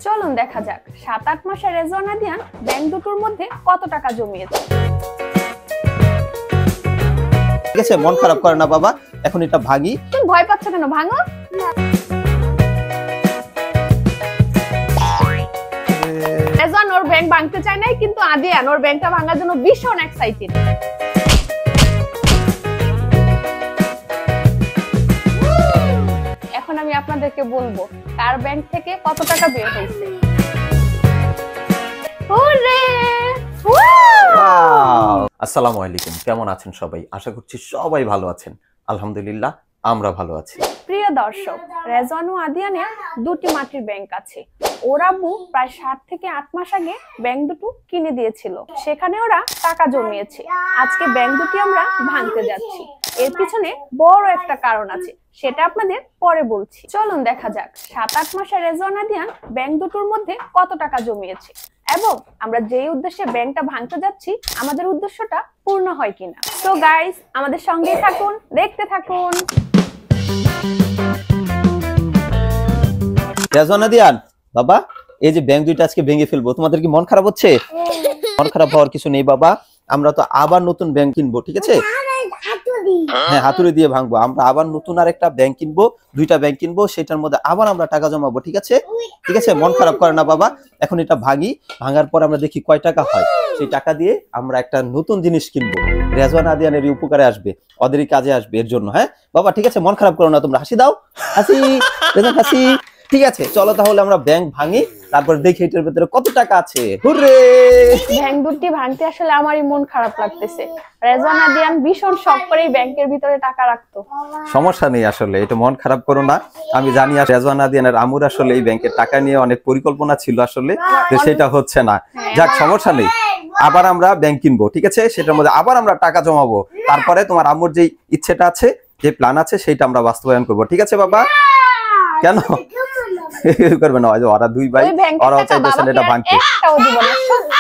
চলুন দেখা যাক 7-8 মাসের রেজওয়ান আদিয়ান ব্যাংক দুটোর মধ্যে কত টাকা জমিয়েছে। ঠিক আছে, মন খারাপ করে না বাবা, এখন এটা ভাগি। তুমি ভয় পাচ্ছ কেন? ভাঙো। রেজওয়ান ওর ব্যাংক ভাঙতে চায় নাই, কিন্তু আদিয়ান ওর ব্যাংকটা ভাঙার জন্য ভীষণ এক্সাইটেড। এখন আমি আপনাদেরকে বলবো কার ব্যাংক থেকে কত টাকা বের হয়েছে। আসসালামু আলাইকুম, কেমন আছেন সবাই? আশা করছি সবাই ভালো আছেন। আলহামদুলিল্লাহ আমরা ভালো আছি। প্রিয় দর্শক, রেজওয়ান ও আদিয়ানের দুটি মাটির ব্যাংক আছে। ওর আব্বু প্রায় 7 থেকে 8 মাস আগে ব্যাংক দুটো কিনে দিয়েছিল, সেখানে ওরা টাকা জমিয়েছে। আজকে ব্যাংক দুটি আমরা ভাঙতে যাচ্ছি। এর পিছনে বড় একটা কারণ আছে, সেটা আপনাদের পরে বলছি। চলুন দেখা যাক 7-8 মাসের রেজওয়ান আদিয়ান ব্যাংক দুটোর মধ্যে কত টাকা জমিয়েছে এবং আমরা যেই উদ্দেশ্যে ব্যাংকটা ভাঙতে যাচ্ছি আমাদের উদ্দেশ্যটা পূর্ণ হয় কিনা। সো গাইস, আমাদের সঙ্গেই থাকুন, দেখতে থাকুন। রেজওয়ান আদিয়ান বাবা, এই যে ব্যাংক দুইটা আজকে ভেঙে ফেলবো, তোমাদের কি মন খারাপ হচ্ছে? মন খারাপ হওয়ার কিছু নেই বাবা, আমরা তো আবার নতুন ব্যাংক কিনবো। ঠিক আছে, হ্যাঁ হাতুড়ি দিয়ে ভাঙবো। আমরা আবার নতুন আর একটা ব্যাংক কিনবো, দুইটা ব্যাংক কিনবো, সেটার মধ্যে আবার আমরা টাকা জমাবো। ঠিক আছে, ঠিক আছে, মন খারাপ করে না বাবা, এখন এটা ভাগি। ভাঙার পর আমরা দেখি কয় টাকা হয়, সেই টাকা দিয়ে আমরা একটা নতুন জিনিস কিনবো। রেজওয়ান আদিয়ানের উপকারে আসবে, ওদেরই কাজে আসবে এর জন্য। হ্যাঁ বাবা, ঠিক আছে, মন খারাপ করো না তোমরা, হাসি দাও, হাসি, হাসি। ঠিক আছে, চলো তাহলে আমরা ব্যাংক ভাঙি, তারপর দেখি এটার ভিতরে কত টাকা আছে। হুররে! ব্যাংক দুটি ভাঙতে আসলে আমারই মন খারাপ লাগতেছে। রেজওয়ান আদিয়ান ভীষণ শখ করে ব্যাংকের ভিতরে টাকা রাখতো। সমস্যা নেই, আসলে এটা মন খারাপ করো না। আমি জানি রেজওয়ান আদিয়ানের আমুর আসলে এই ব্যাংকের টাকা নিয়ে অনেক পরিকল্পনা ছিল আসলে, সেটা হচ্ছে না। যাক, সমস্যা নেই, আবার আমরা ব্যাংক কিনবো। ঠিক আছে, সেটার মধ্যে আবার আমরা টাকা জমাবো, তারপরে তোমার আম্মুর যে ইচ্ছেটা আছে, যে প্ল্যান আছে, সেটা আমরা বাস্তবায়ন করবো। ঠিক আছে বাবা? কেন করবে না? ওরা দুই ভাই, ওরা চাইতেছেন এটা ভাঙতে,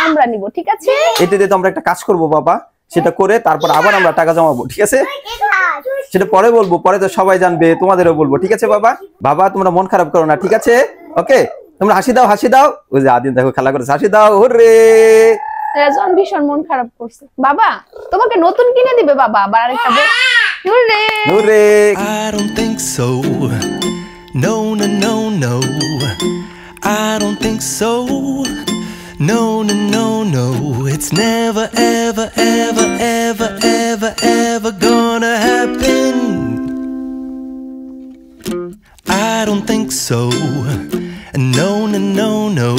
আমরা নিব। ঠিক আছে, এটা দিয়ে তো আমরা একটা কাজ করবো বাবা, সেটা করে তারপর আবার আমরা টাকা জমাবো। ঠিক আছে, সেটা পরে বলবো, পরে তো সবাই জানবে, তোমাদেরও বলবো। ঠিক আছে বাবা? বাবা তোমরা মন খারাপ করো না, ঠিক আছে? ওকে, তোমরা হাসি দাও, হাসি দাও। ওই যে আদিন দেখো খেলা করেছে, হাসি দাও। হুররে! রেজওয়ান ভীষণ মন খারাপ করছে। বাবা তোমাকে নতুন কিনে দিবে বাবা, আবার আরেকটা। Hurray hurray! I don't think so. No, no, no, no. I don't think so. No, no, no, no. It's never, ever, ever, ever, ever, ever gonna happen. I don't think so. No, no, no, no.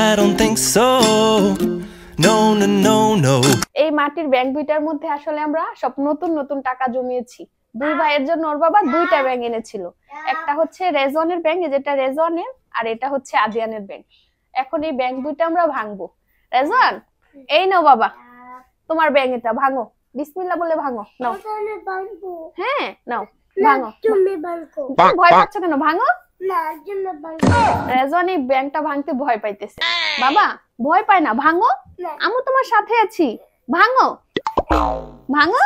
I don't think so. No, no, no, no. এই মাটির bank দুইটার মধ্যে আসলে আমরা সব নতুন নতুন টাকা জমিয়েছি। দুই ভাইয়ের জন্য ওর বাবা দুইটা ব্যাংক এনেছিল। একটা হচ্ছে রেজওয়ানের ব্যাংক, যেটা রেজওয়ানের, আর এটা হচ্ছে আদিয়ানের ব্যাংক। এখন এই ব্যাংক দুইটা আমরা ভাঙবো। রেজওয়ান, এই নাও বাবা তোমার ব্যাংক, এটা ভাঙো, বিসমিল্লাহ বলে ভাঙো। নাও। হ্যাঁ নাও, ভাঙো। ভয় পাচ্ছ কেন? ভাঙো। রেজওয়ান এই ব্যাংকটা ভাঙতে ভয় পাইতেছে। বাবা ভয় পায় না, ভাঙো, আমি তোমার সাথে আছি, ভাঙো, ভাঙো।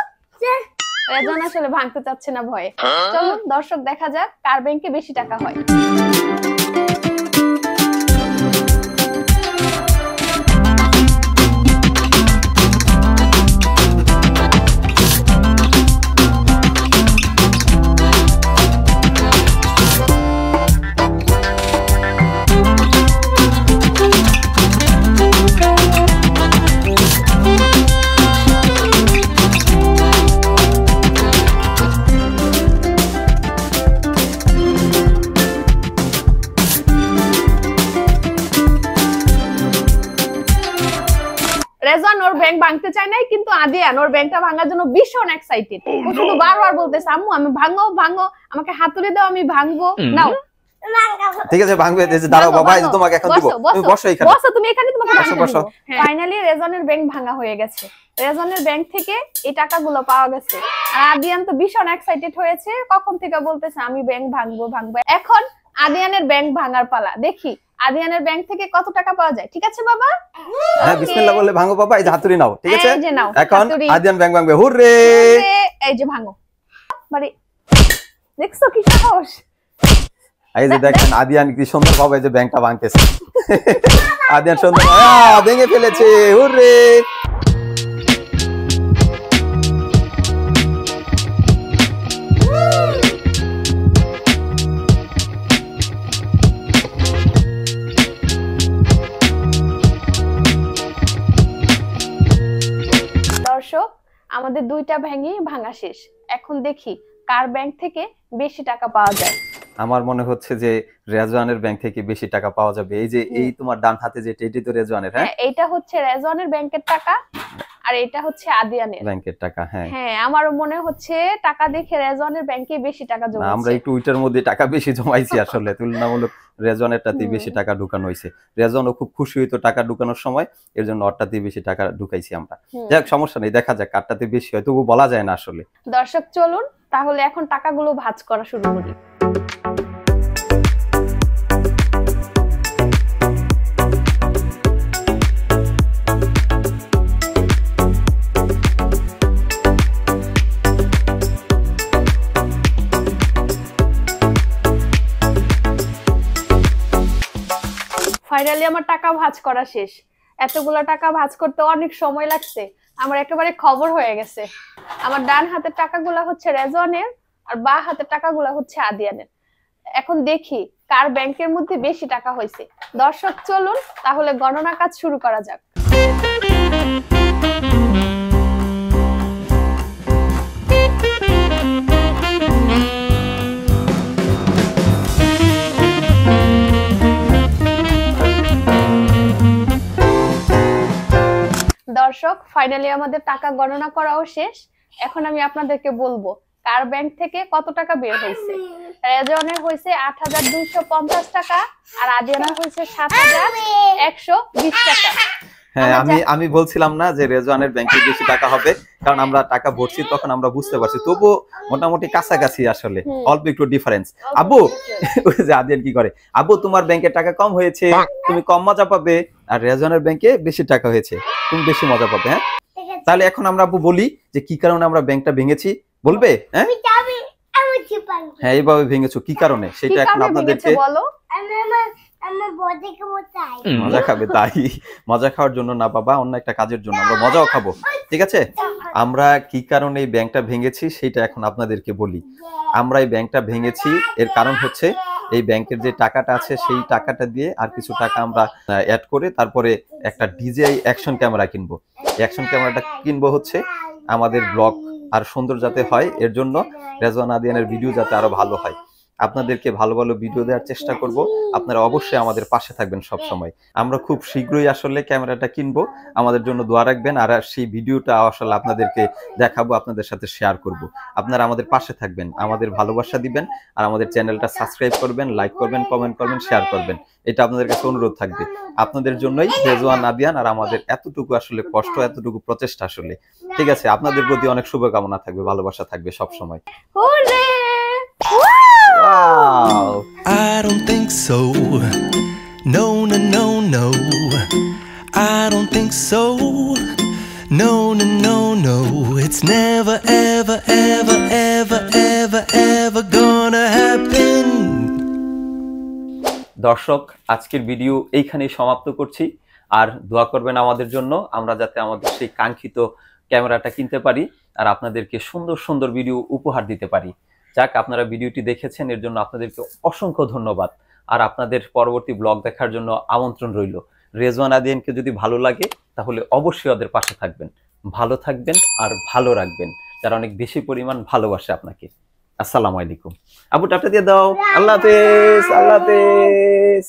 রেজওয়ান আসলে ভাঙতে চাচ্ছে না ভয়ে। চলুন দর্শক, দেখা যাক কার ব্যাংকে বেশি টাকা হয়। রেজওয়ান ওর ব্যাংক ভাঙতে চায় নাই, কিন্তু আদিয়ান ওর ব্যাংকটা ভাঙার জন্য ভীষণ এক্সাইটেড। ও শুধু বারবার বলতেছে, আম্মু আমি ভাঙো, ভাঙো, আমাকে হাতুড়ি দাও, আমি ভাঙবো। নাও। ঠিক আছে, ভাঙবে। দাঁড়াও বাবা, এই যে তোমাকে এখন দিব, তুমি বসো এখানে। বসো তুমি এখানে, তোমাকে ভাঙতে দিব। ফাইনালি রেজওয়ানের ব্যাংক ভাঙা হয়ে গেছে। রেজওয়ানের ব্যাংক থেকে এই টাকাগুলো পাওয়া গেছে। আর আদিয়ান তো ভীষণ এক্সাইটেড হয়েছে, কখন থেকে বলতেছে আমি ব্যাংক ভাঙবো ভাঙবো। এখন আদিয়ানের ব্যাংক ভাঙার পালা, দেখি আদিয়ানের ব্যাংক থেকে কত টাকা পাওয়া যায়। ঠিক আছে বাবা? হ্যাঁ, বিসমিল্লাহ বলে ভাঙো বাবা। এই যে হাতুড়ি নাও। ঠিক আছে, এই যে নাও এখন আদিয়ান ব্যাংক ভাঙবে। হুররে! এই যে ভাঙো। মানে দেখছো কি সাহস। এই যে দেখেন আদিয়ান কি সুন্দর ভাবে যে ব্যাংকটা ভাঙতেছে। আদিয়ান সুন্দর ভেঙে ফেলেছে, হুররে। দর্শক, আমাদের দুইটা ব্যাংকই ভাঙা শেষ। এখন দেখি কার ব্যাংক থেকে বেশি টাকা পাওয়া যায়। আমার মনে হচ্ছে যে রেজওয়ানের ব্যাংক থেকে বেশি টাকা পাওয়া যাবে। এই যে এই তোমার ডান হাতে যেটা, এটি তো রেজওয়ানের। হ্যাঁ, এইটা হচ্ছে রেজওয়ানের ব্যাংকের টাকা আর এটা হচ্ছে আদিয়ানের ব্যাংকের টাকা। হ্যাঁ হ্যাঁ, আমারও মনে হচ্ছে টাকা দেখে রেজওয়ানের ব্যাংকে বেশি টাকা না, জমেছে। আমরা একটু ওইটার মধ্যে টাকা বেশি জমাইছি আসলে, তুলনামূলক রেজওয়ানেরটাতে বেশি টাকা ঢুকানো হয়েছে। রেজওয়ানও খুব খুশি হইতো টাকা ঢুকানোর সময়, এর জন্য ওরটাতে বেশি টাকা ঢুকাইছি আমরা। যাক, সমস্যা নেই, দেখা যাক কারটাতে বেশি হয়, তবু বলা যায় না আসলে। দর্শক চলুন তাহলে এখন টাকাগুলো ভাঁজ করা শুরু করি। ফাইনালি আমার টাকা ভাঁজ করা শেষ। এতগুলা টাকা ভাঁজ করতে অনেক সময় লাগছে, আমার একেবারে খবর হয়ে গেছে। আমার ডান হাতের টাকাগুলা হচ্ছে রেজওয়ানের আর বাঁ হাতের টাকাগুলা হচ্ছে আদিয়ানের। এখন দেখি কার ব্যাংকের মধ্যে বেশি টাকা হয়েছে। দর্শক চলুন তাহলে গণনা কাজ শুরু করা যাক। দর্শক, ফাইনালি আমাদের টাকা গণনা করাও শেষ। এখন আমি আপনাদেরকে বলবো কার ব্যাংক থেকে কত টাকা বের হয়েছে। রেজওয়ানের হয়েছে ৮,২৫০ টাকা আর আদিয়ানের হয়েছে ৭,১২০ টাকা। হ্যাঁ, আমি বলছিলাম না যে রেজওয়ানের ব্যাংকে বেশি টাকা হবে, কারণ আমরা টাকা ভরছি তখন আমরা বুঝতে পারছি, তবু মোটামুটি কাছাকাছি আসলে, অল্প একটু ডিফারেন্স। আব্বু, ওই যে আদিয়ান কি করে, আব্বু তোমার ব্যাংকে টাকা কম হয়েছে, তুমি কম মজা পাবে, আর রেজওয়ানের ব্যাংকে বেশি টাকা হয়েছে, তুমি বেশি মজা পাবে। হ্যাঁ, তাহলে এখন আমরা আব্বু বলি যে কি কারণে আমরা ব্যাংকটা ভেঙেছি, বলবে? হ্যাঁ হ্যাঁ, এইভাবে ভেঙেছো কি কারণে সেটা এখন আপনাদেরকে বলো। মজা খাবে তাই? মজা খাওয়ার জন্য না বাবা, অন্য একটা কাজের জন্য, আমরা মজাও খাবো, ঠিক আছে? আমরা কি কারণে এই ব্যাংকটা ভেঙেছি সেটা এখন আপনাদেরকে বলি। আমরা এই ব্যাংকটা ভেঙেছি এর কারণ হচ্ছে এই ব্যাংকের যে টাকাটা আছে সেই টাকাটা দিয়ে আর কিছু টাকা আমরা অ্যাড করে তারপরে একটা ডিজিআই অ্যাকশন ক্যামেরা কিনবো। অ্যাকশন ক্যামেরাটা কিনবো হচ্ছে আমাদের ব্লগ আর সুন্দর যাতে হয়, এর জন্য রেজওয়ান আদিয়ানের ভিডিও যাতে আরো ভালো হয়। আপনাদেরকে ভালো ভালো ভিডিও দেওয়ার চেষ্টা করব, আপনারা অবশ্যই আমাদের পাশে থাকবেন সব সময়। আমরা খুব শীঘ্রই আসলে ক্যামেরাটা কিনবো, আমাদের জন্য দোয়া রাখবেন, আর সেই ভিডিওটা আসলে আপনাদেরকে দেখাবো, আপনাদের সাথে শেয়ার করব। আপনারা আমাদের পাশে থাকবেন, আমাদের ভালোবাসা দিবেন, আর আমাদের চ্যানেলটা সাবস্ক্রাইব করবেন, লাইক করবেন, কমেন্ট করবেন, শেয়ার করবেন। এটা আপনাদের কাছে অনুরোধ থাকবে। আপনাদের জন্যই রেজওয়ান আদিয়ান আর আমাদের এতটুকু আসলে কষ্ট, এতটুকু প্রচেষ্টা আসলে, ঠিক আছে? আপনাদের প্রতি অনেক শুভকামনা থাকবে, ভালোবাসা থাকবে সব সময়। Hurray! Wow! I don't think so. No, no, no, no. I don't think so. No, no, no, no. It's never, ever, ever, ever, ever, ever gonna happen. দর্শক, আজকের ভিডিও এইখানেই সমাপ্ত করছি, আর দোয়া করবেন আমাদের জন্য, আমরা যাতে আমাদের সেই কাঙ্ক্ষিত ক্যামেরাটা কিনতে পারি আর আপনাদেরকে সুন্দর সুন্দর ভিডিও উপহার দিতে পারি। যাক, আপনারা ভিডিওটি দেখেছেন, এর জন্য আপনাদেরকে অসংখ্য ধন্যবাদ, আর আপনাদের পরবর্তী ব্লগ দেখার জন্য আমন্ত্রণ রইল। রেজওয়ান আদিয়ানকে যদি ভালো লাগে তাহলে অবশ্যই ওদের পাশে থাকবেন, ভালো থাকবেন আর ভালো রাখবেন, যারা অনেক বেশি পরিমাণ ভালোবাসে আপনাকে। আসসালামু আলাইকুম। আবু টাটা দিয়ে দাও। আল্লাহ হাফেজ। আল্লাহ হাফেজ।